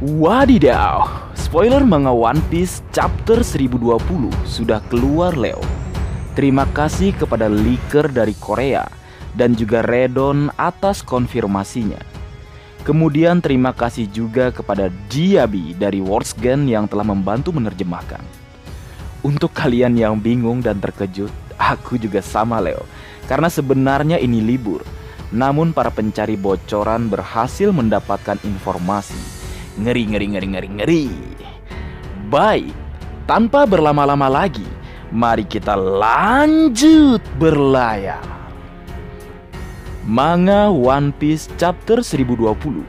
Wadidaw, spoiler manga One Piece chapter 1020 sudah keluar, Leo. Terima kasih kepada leaker dari Korea dan juga Redon atas konfirmasinya. Kemudian terima kasih juga kepada Diaby dari Wordsgen yang telah membantu menerjemahkan. Untuk kalian yang bingung dan terkejut, aku juga sama, Leo. Karena sebenarnya ini libur, namun para pencari bocoran berhasil mendapatkan informasi. Ngeri. Baik, tanpa berlama-lama lagi, mari kita lanjut berlayar. Manga One Piece chapter 1020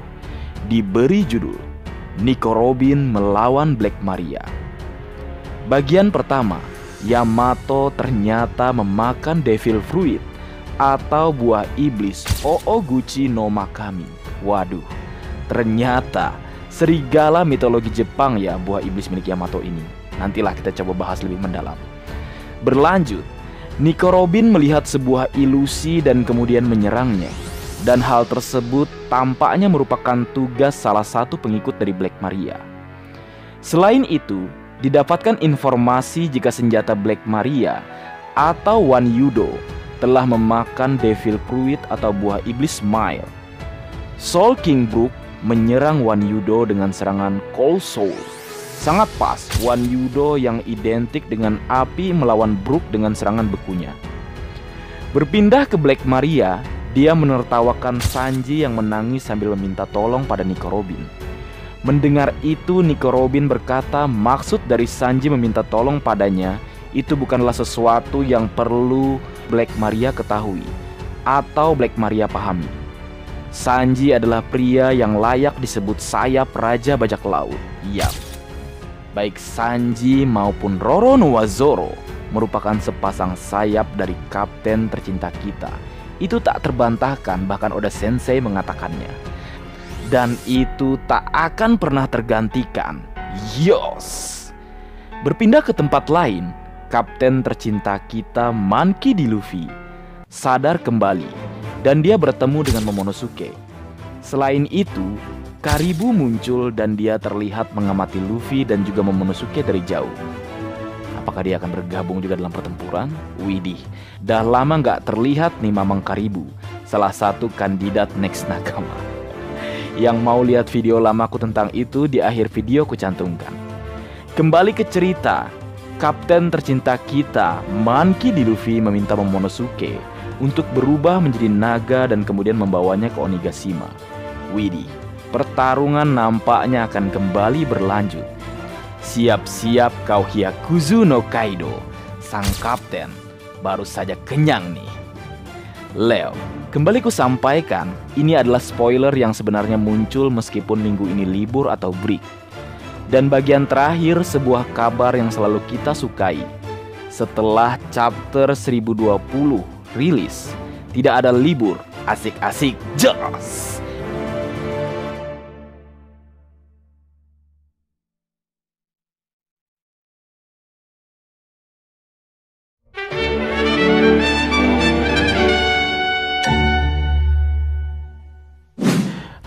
diberi judul Nico Robin melawan Black Maria. Bagian pertama, Yamato ternyata memakan Devil Fruit atau buah iblis Ooguchi no Makami. Waduh, ternyata serigala mitologi Jepang ya buah iblis milik Yamato ini. Nantilah kita coba bahas lebih mendalam. Berlanjut, Nico Robin melihat sebuah ilusi dan kemudian menyerangnya. Dan hal tersebut tampaknya merupakan tugas salah satu pengikut dari Black Maria. Selain itu, didapatkan informasi jika senjata Black Maria atau One Yudo telah memakan Devil Fruit atau buah iblis Smile. Soul King Brook menyerang One Yudo dengan serangan Cold Soul. Sangat pas, One Yudo yang identik dengan api melawan Brook dengan serangan bekunya. Berpindah ke Black Maria, dia menertawakan Sanji yang menangis sambil meminta tolong pada Nico Robin. Mendengar itu, Nico Robin berkata maksud dari Sanji meminta tolong padanya itu bukanlah sesuatu yang perlu Black Maria ketahui atau Black Maria pahami. Sanji adalah pria yang layak disebut sayap Raja Bajak Laut. Yap, baik Sanji maupun Roronoa Zoro merupakan sepasang sayap dari kapten tercinta kita. Itu tak terbantahkan, bahkan Oda Sensei mengatakannya. Dan itu tak akan pernah tergantikan. Yos. Berpindah ke tempat lain, kapten tercinta kita Monkey D. Luffy sadar kembali dan dia bertemu dengan Momonosuke. Selain itu, Karibu muncul dan dia terlihat mengamati Luffy dan juga Momonosuke dari jauh. Apakah dia akan bergabung juga dalam pertempuran? Widih, dah lama gak terlihat nih Mamang Karibu, salah satu kandidat next nakama. Yang mau lihat video lamaku tentang itu di akhir video ku cantumkan. Kembali ke cerita, kapten tercinta kita Monkey D. Luffy meminta Momonosuke untuk berubah menjadi naga dan kemudian membawanya ke Onigashima. Widih, pertarungan nampaknya akan kembali berlanjut. Siap-siap kau Hyakuzu no Kaido. Sang kapten baru saja kenyang nih. Leo, kembali ku sampaikan, ini adalah spoiler yang sebenarnya muncul meskipun minggu ini libur atau break. Dan bagian terakhir sebuah kabar yang selalu kita sukai. Setelah chapter 1020 rilis, tidak ada libur, asik-asik, jos.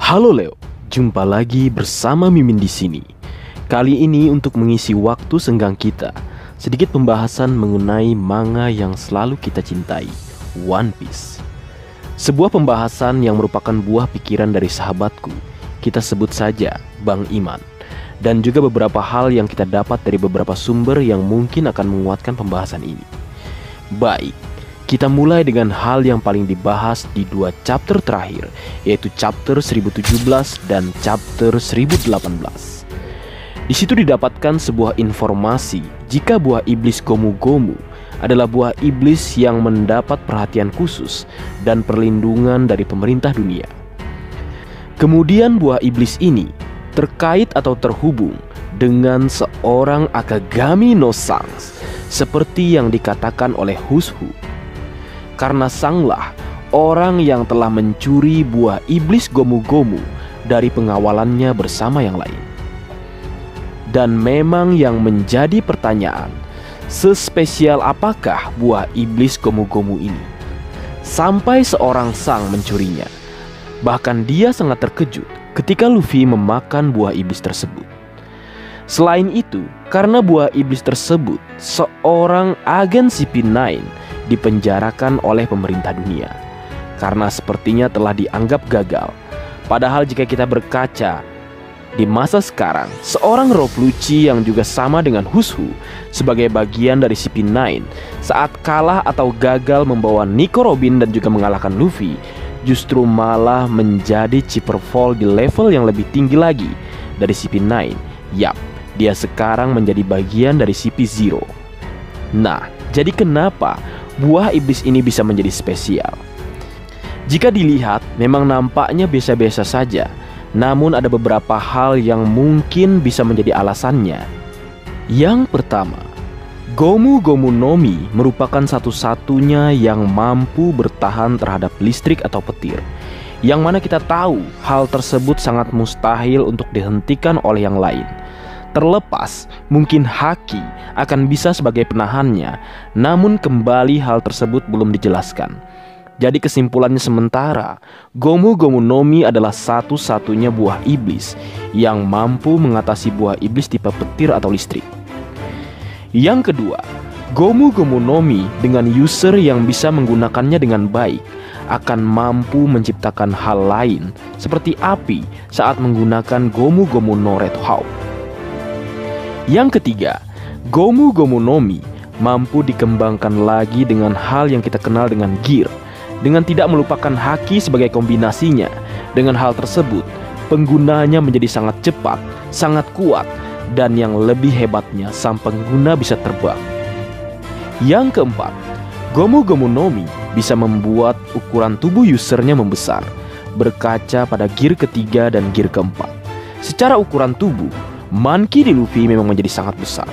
Halo Leo, jumpa lagi bersama Mimin di sini. Kali ini untuk mengisi waktu senggang kita, sedikit pembahasan mengenai manga yang selalu kita cintai, One Piece. Sebuah pembahasan yang merupakan buah pikiran dari sahabatku, kita sebut saja Bang Iman. Dan juga beberapa hal yang kita dapat dari beberapa sumber yang mungkin akan menguatkan pembahasan ini. Baik, kita mulai dengan hal yang paling dibahas di dua chapter terakhir, yaitu chapter 1017 dan chapter 1018. Di situ didapatkan sebuah informasi jika buah iblis Gomu Gomu adalah buah iblis yang mendapat perhatian khusus dan perlindungan dari pemerintah dunia. Kemudian buah iblis ini terkait atau terhubung dengan seorang Akagami no Sans, seperti yang dikatakan oleh Hushu. Karena sanglah orang yang telah mencuri buah iblis Gomu Gomu dari pengawalannya bersama yang lain. Dan memang yang menjadi pertanyaan, sespesial apakah buah iblis Gomu Gomu ini sampai seorang sang mencurinya? Bahkan dia sangat terkejut ketika Luffy memakan buah iblis tersebut. Selain itu, karena buah iblis tersebut, seorang agen CP9 dipenjarakan oleh pemerintah dunia karena sepertinya telah dianggap gagal. Padahal jika kita berkaca di masa sekarang, seorang Rob Lucci yang juga sama dengan Hushu sebagai bagian dari CP9 saat kalah atau gagal membawa Nico Robin dan juga mengalahkan Luffy, justru malah menjadi Chipper Fall di level yang lebih tinggi lagi dari CP9. Yap, dia sekarang menjadi bagian dari CP0. Nah, jadi kenapa buah iblis ini bisa menjadi spesial? Jika dilihat, memang nampaknya biasa-biasa saja. Namun ada beberapa hal yang mungkin bisa menjadi alasannya. Yang pertama, Gomu Gomu no Mi merupakan satu-satunya yang mampu bertahan terhadap listrik atau petir, yang mana kita tahu hal tersebut sangat mustahil untuk dihentikan oleh yang lain. Terlepas mungkin Haki akan bisa sebagai penahannya, namun kembali hal tersebut belum dijelaskan. Jadi kesimpulannya sementara, Gomu Gomu no Mi adalah satu-satunya buah iblis yang mampu mengatasi buah iblis tipe petir atau listrik. Yang kedua, Gomu Gomu no Mi dengan user yang bisa menggunakannya dengan baik akan mampu menciptakan hal lain seperti api saat menggunakan Gomu Gomu no Red Hawk. Yang ketiga, Gomu Gomu no Mi mampu dikembangkan lagi dengan hal yang kita kenal dengan gear, dengan tidak melupakan haki sebagai kombinasinya. Dengan hal tersebut, penggunanya menjadi sangat cepat, sangat kuat, dan yang lebih hebatnya, sang pengguna bisa terbang. Yang keempat, Gomu Gomu no Mi bisa membuat ukuran tubuh usernya membesar, berkaca pada gear ketiga dan gear keempat. Secara ukuran tubuh, Monkey D. Luffy memang menjadi sangat besar.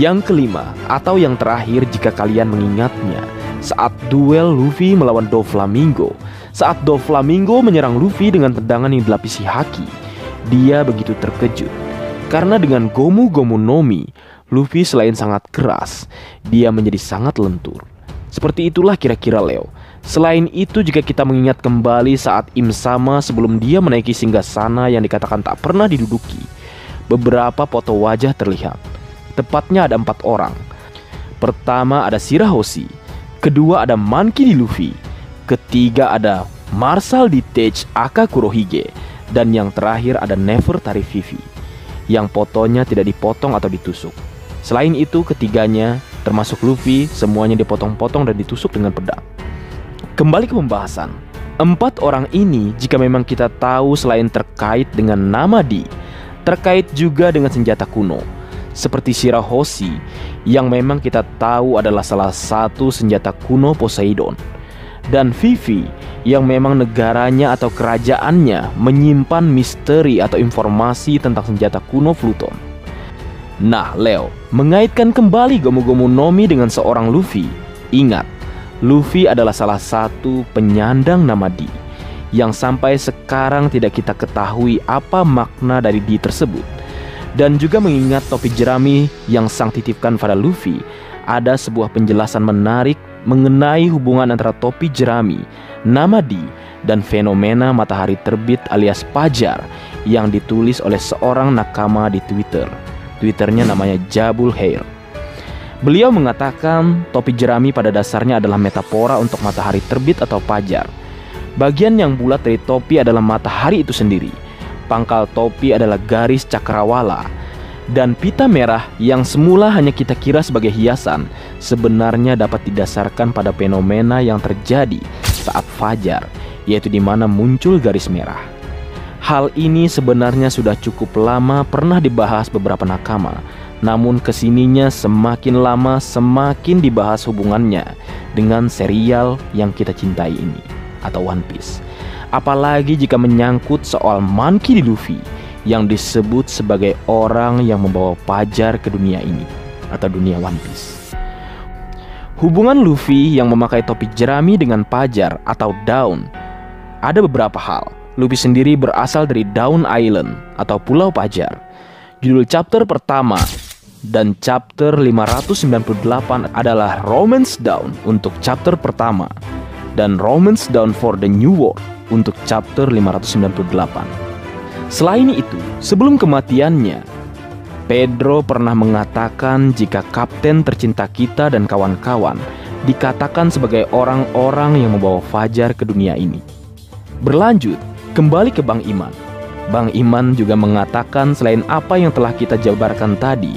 Yang kelima, atau yang terakhir jika kalian mengingatnya, saat duel Luffy melawan Doflamingo, saat Doflamingo menyerang Luffy dengan tendangan yang dilapisi haki, dia begitu terkejut karena dengan Gomu Gomu no Mi, Luffy selain sangat keras, dia menjadi sangat lentur. Seperti itulah kira-kira Leo. Selain itu, jika kita mengingat kembali saat Im Sama sebelum dia menaiki singgasana yang dikatakan tak pernah diduduki, beberapa foto wajah terlihat. Tepatnya ada 4 orang. Pertama ada Shirahoshi, kedua ada Monkey D. Luffy, ketiga ada Marshal Detach aka Kurohige, dan yang terakhir ada Nefertari Vivi, yang fotonya tidak dipotong atau ditusuk. Selain itu, ketiganya termasuk Luffy semuanya dipotong-potong dan ditusuk dengan pedang. Kembali ke pembahasan, 4 orang ini jika memang kita tahu selain terkait dengan nama D, terkait juga dengan senjata kuno seperti Shirahoshi yang memang kita tahu adalah salah satu senjata kuno Poseidon, dan Vivi yang memang negaranya atau kerajaannya menyimpan misteri atau informasi tentang senjata kuno Pluton. Nah Leo, mengaitkan kembali Gomu Gomu no Mi dengan seorang Luffy, ingat, Luffy adalah salah satu penyandang nama D yang sampai sekarang tidak kita ketahui apa makna dari D tersebut. Dan juga mengingat topi jerami yang sang titipkan pada Luffy, ada sebuah penjelasan menarik mengenai hubungan antara topi jerami, nama D, dan fenomena matahari terbit alias Pajar yang ditulis oleh seorang nakama di Twitter. Twitternya namanya Jabul Hair. Beliau mengatakan topi jerami pada dasarnya adalah metafora untuk matahari terbit atau Pajar. Bagian yang bulat dari topi adalah matahari itu sendiri. Pangkal topi adalah garis cakrawala, dan pita merah yang semula hanya kita kira sebagai hiasan sebenarnya dapat didasarkan pada fenomena yang terjadi saat fajar, yaitu di mana muncul garis merah. Hal ini sebenarnya sudah cukup lama pernah dibahas beberapa nakama, namun kesininya semakin lama semakin dibahas hubungannya dengan serial yang kita cintai ini, atau One Piece. Apalagi jika menyangkut soal Monkey D. Luffy yang disebut sebagai orang yang membawa Pajar ke dunia ini, atau dunia One Piece. Hubungan Luffy yang memakai topi jerami dengan Pajar atau Dawn, ada beberapa hal. Luffy sendiri berasal dari Dawn Island atau Pulau Pajar. Judul chapter pertama dan chapter 598 adalah Romance Dawn untuk chapter pertama, dan Romance Dawn for the New World untuk chapter 598. Selain itu, sebelum kematiannya, Pedro pernah mengatakan jika kapten tercinta kita dan kawan-kawan dikatakan sebagai orang-orang yang membawa fajar ke dunia ini. Berlanjut, kembali ke Bang Iman. Bang Iman juga mengatakan selain apa yang telah kita jabarkan tadi,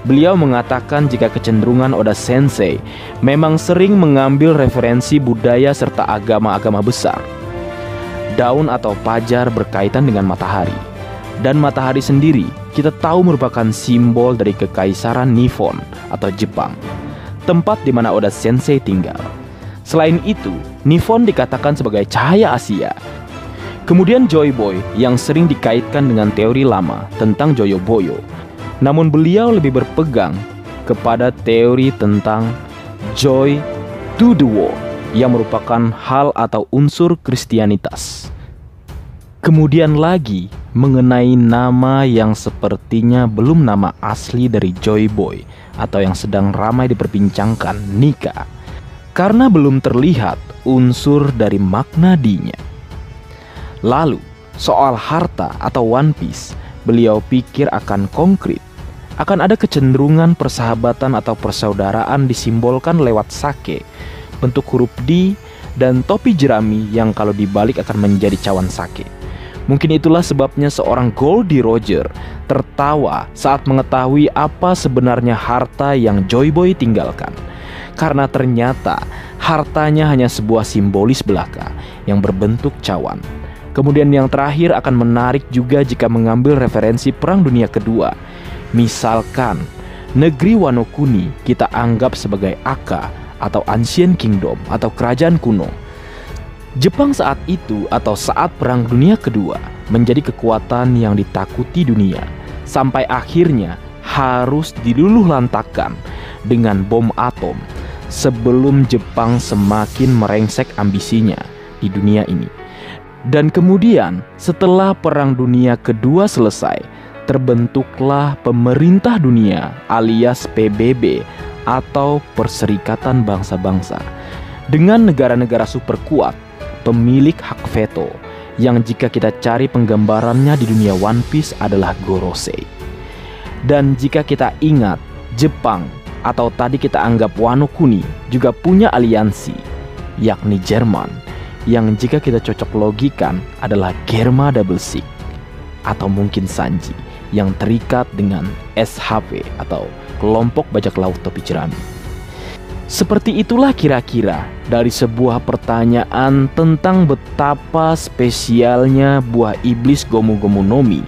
beliau mengatakan jika kecenderungan Oda Sensei memang sering mengambil referensi budaya serta agama-agama besar. Daun atau fajar berkaitan dengan matahari. Dan matahari sendiri kita tahu merupakan simbol dari kekaisaran Nippon atau Jepang, tempat di mana Oda Sensei tinggal. Selain itu, Nippon dikatakan sebagai cahaya Asia. Kemudian Joy Boy yang sering dikaitkan dengan teori lama tentang Joyoboyo. Namun beliau lebih berpegang kepada teori tentang joy to the world yang merupakan hal atau unsur Kristianitas. Kemudian lagi mengenai nama yang sepertinya belum nama asli dari Joy Boy atau yang sedang ramai diperbincangkan, Nika, karena belum terlihat unsur dari makna D-nya. Lalu soal harta atau One Piece, beliau pikir akan konkret. Akan ada kecenderungan persahabatan atau persaudaraan disimbolkan lewat sake, bentuk huruf D, dan topi jerami yang kalau dibalik akan menjadi cawan sake. Mungkin itulah sebabnya seorang Goldie Roger tertawa saat mengetahui apa sebenarnya harta yang Joy Boy tinggalkan. Karena ternyata hartanya hanya sebuah simbolis belaka yang berbentuk cawan. Kemudian yang terakhir akan menarik juga jika mengambil referensi Perang Dunia Kedua. Misalkan, negeri Wano Kuni kita anggap sebagai Aka atau Ancient Kingdom atau kerajaan kuno. Jepang saat itu atau saat Perang Dunia Kedua menjadi kekuatan yang ditakuti dunia, sampai akhirnya harus diluluhlantakkan dengan bom atom sebelum Jepang semakin merengsek ambisinya di dunia ini. Dan kemudian setelah Perang Dunia Kedua selesai, terbentuklah pemerintah dunia alias PBB atau Perserikatan Bangsa-Bangsa dengan negara-negara super kuat pemilik hak veto yang jika kita cari penggambarannya di dunia One Piece adalah Gorosei. Dan jika kita ingat, Jepang atau tadi kita anggap Wano Kuni juga punya aliansi, yakni Jerman, yang jika kita cocok logikan adalah Germa Double Six atau mungkin Sanji yang terikat dengan SHV atau kelompok bajak laut topi jerami. Seperti itulah kira-kira dari sebuah pertanyaan tentang betapa spesialnya buah iblis Gomu Gomu no Mi.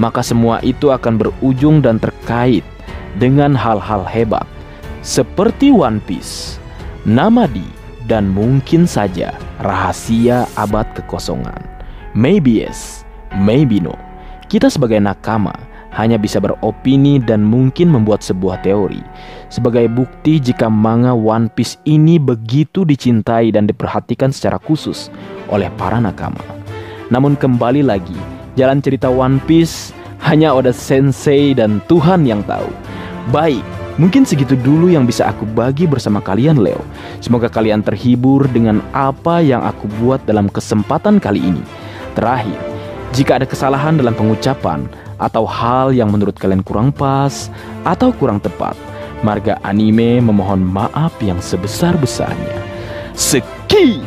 Maka semua itu akan berujung dan terkait dengan hal-hal hebat seperti One Piece, nama D, dan mungkin saja rahasia abad kekosongan. Maybe yes, maybe no. Kita sebagai nakama hanya bisa beropini dan mungkin membuat sebuah teori sebagai bukti jika manga One Piece ini begitu dicintai dan diperhatikan secara khusus oleh para nakama. Namun kembali lagi, jalan cerita One Piece hanya Oda Sensei dan Tuhan yang tahu. Baik, mungkin segitu dulu yang bisa aku bagi bersama kalian, Leo. Semoga kalian terhibur dengan apa yang aku buat dalam kesempatan kali ini. Terakhir, jika ada kesalahan dalam pengucapan atau hal yang menurut kalian kurang pas atau kurang tepat, Marga Anime memohon maaf yang sebesar-besarnya. Sekian.